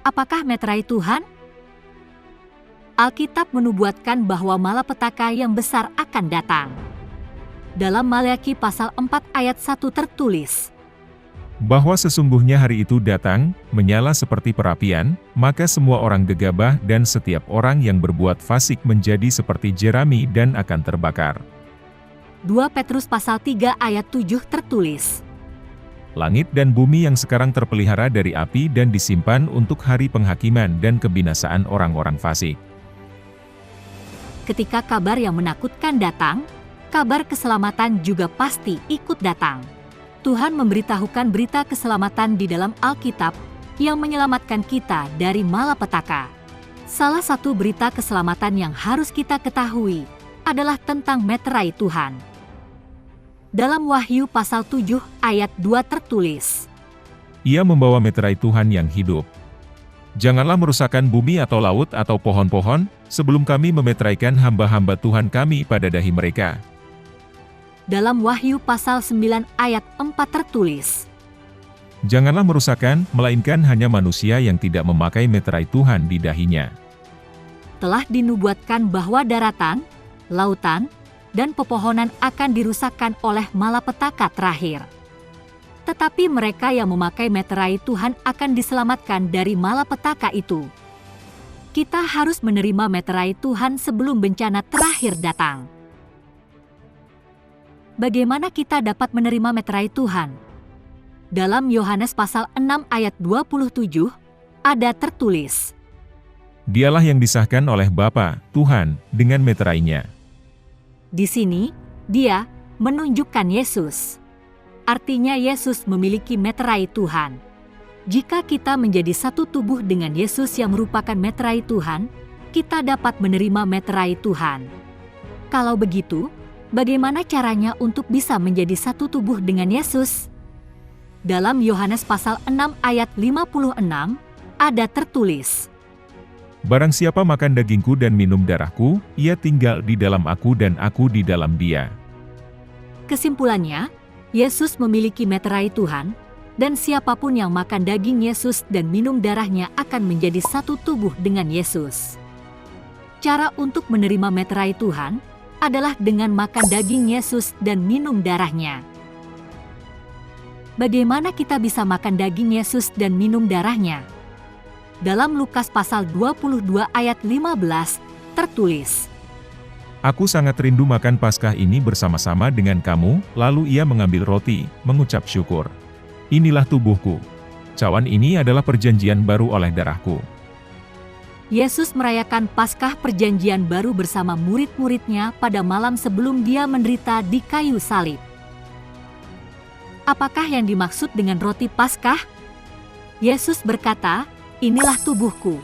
Apakah meterai Tuhan? Alkitab menubuatkan bahwa malapetaka yang besar akan datang. Dalam Maleakhi pasal 4 ayat 1 tertulis, bahwa sesungguhnya hari itu datang, menyala seperti perapian, maka semua orang gegabah dan setiap orang yang berbuat fasik menjadi seperti jerami dan akan terbakar. 2 Petrus pasal 3 ayat 7 tertulis, langit dan bumi yang sekarang terpelihara dari api dan disimpan untuk hari penghakiman dan kebinasaan orang-orang fasik. Ketika kabar yang menakutkan datang, kabar keselamatan juga pasti ikut datang. Tuhan memberitahukan berita keselamatan di dalam Alkitab yang menyelamatkan kita dari malapetaka. Salah satu berita keselamatan yang harus kita ketahui adalah tentang meterai Tuhan. Dalam Wahyu pasal 7 ayat 2 tertulis, ia membawa meterai Tuhan yang hidup. Janganlah merusakkan bumi atau laut atau pohon-pohon, sebelum kami memeteraikan hamba-hamba Tuhan kami pada dahi mereka. Dalam Wahyu pasal 9 ayat 4 tertulis, janganlah merusakkan, melainkan hanya manusia yang tidak memakai meterai Tuhan di dahinya. Telah dinubuatkan bahwa daratan, lautan, dan pepohonan akan dirusakkan oleh malapetaka terakhir. Tetapi mereka yang memakai meterai Tuhan akan diselamatkan dari malapetaka itu. Kita harus menerima meterai Tuhan sebelum bencana terakhir datang. Bagaimana kita dapat menerima meterai Tuhan? Dalam Yohanes pasal 6 ayat 27, ada tertulis, dialah yang disahkan oleh Bapa, Tuhan, dengan meterainya. Di sini, dia menunjukkan Yesus. Artinya Yesus memiliki meterai Tuhan. Jika kita menjadi satu tubuh dengan Yesus yang merupakan meterai Tuhan, kita dapat menerima meterai Tuhan. Kalau begitu, bagaimana caranya untuk bisa menjadi satu tubuh dengan Yesus? Dalam Yohanes pasal 6 ayat 56, ada tertulis, barang siapa makan dagingku dan minum darahku, ia tinggal di dalam aku dan aku di dalam dia. Kesimpulannya, Yesus memiliki meterai Tuhan, dan siapapun yang makan daging Yesus dan minum darahnya akan menjadi satu tubuh dengan Yesus. Cara untuk menerima meterai Tuhan adalah dengan makan daging Yesus dan minum darahnya. Bagaimana kita bisa makan daging Yesus dan minum darahnya? Dalam Lukas pasal 22 ayat 15 tertulis, aku sangat rindu makan Paskah ini bersama-sama dengan kamu, lalu ia mengambil roti, mengucap syukur. Inilah tubuhku. Cawan ini adalah perjanjian baru oleh darahku. Yesus merayakan Paskah perjanjian baru bersama murid-muridnya pada malam sebelum dia menderita di kayu salib. Apakah yang dimaksud dengan roti Paskah? Yesus berkata, inilah tubuhku.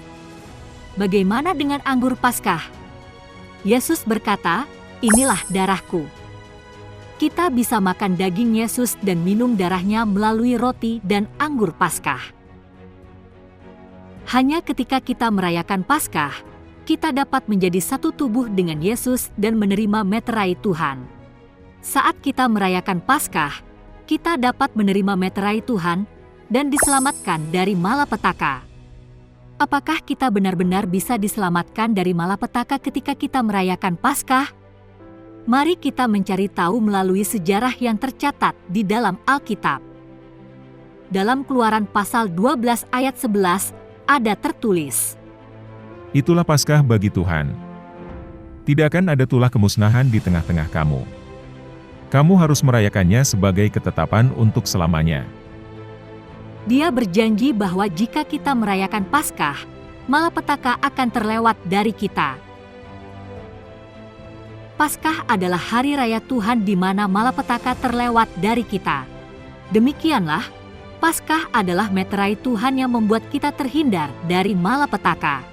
Bagaimana dengan anggur Paskah? Yesus berkata, inilah darahku. Kita bisa makan daging Yesus dan minum darahnya melalui roti dan anggur Paskah. Hanya ketika kita merayakan Paskah, kita dapat menjadi satu tubuh dengan Yesus dan menerima meterai Tuhan. Saat kita merayakan Paskah, kita dapat menerima meterai Tuhan dan diselamatkan dari malapetaka. Apakah kita benar-benar bisa diselamatkan dari malapetaka ketika kita merayakan Paskah? Mari kita mencari tahu melalui sejarah yang tercatat di dalam Alkitab. Dalam Keluaran pasal 12 ayat 11 ada tertulis, itulah Paskah bagi Tuhan. Tidak akan ada tulah kemusnahan di tengah-tengah kamu. Kamu harus merayakannya sebagai ketetapan untuk selamanya. Dia berjanji bahwa jika kita merayakan Paskah, malapetaka akan terlewat dari kita. Paskah adalah hari raya Tuhan di mana malapetaka terlewat dari kita. Demikianlah, Paskah adalah meterai Tuhan yang membuat kita terhindar dari malapetaka.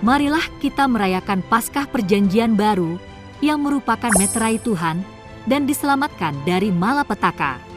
Marilah kita merayakan Paskah perjanjian baru yang merupakan meterai Tuhan dan diselamatkan dari malapetaka.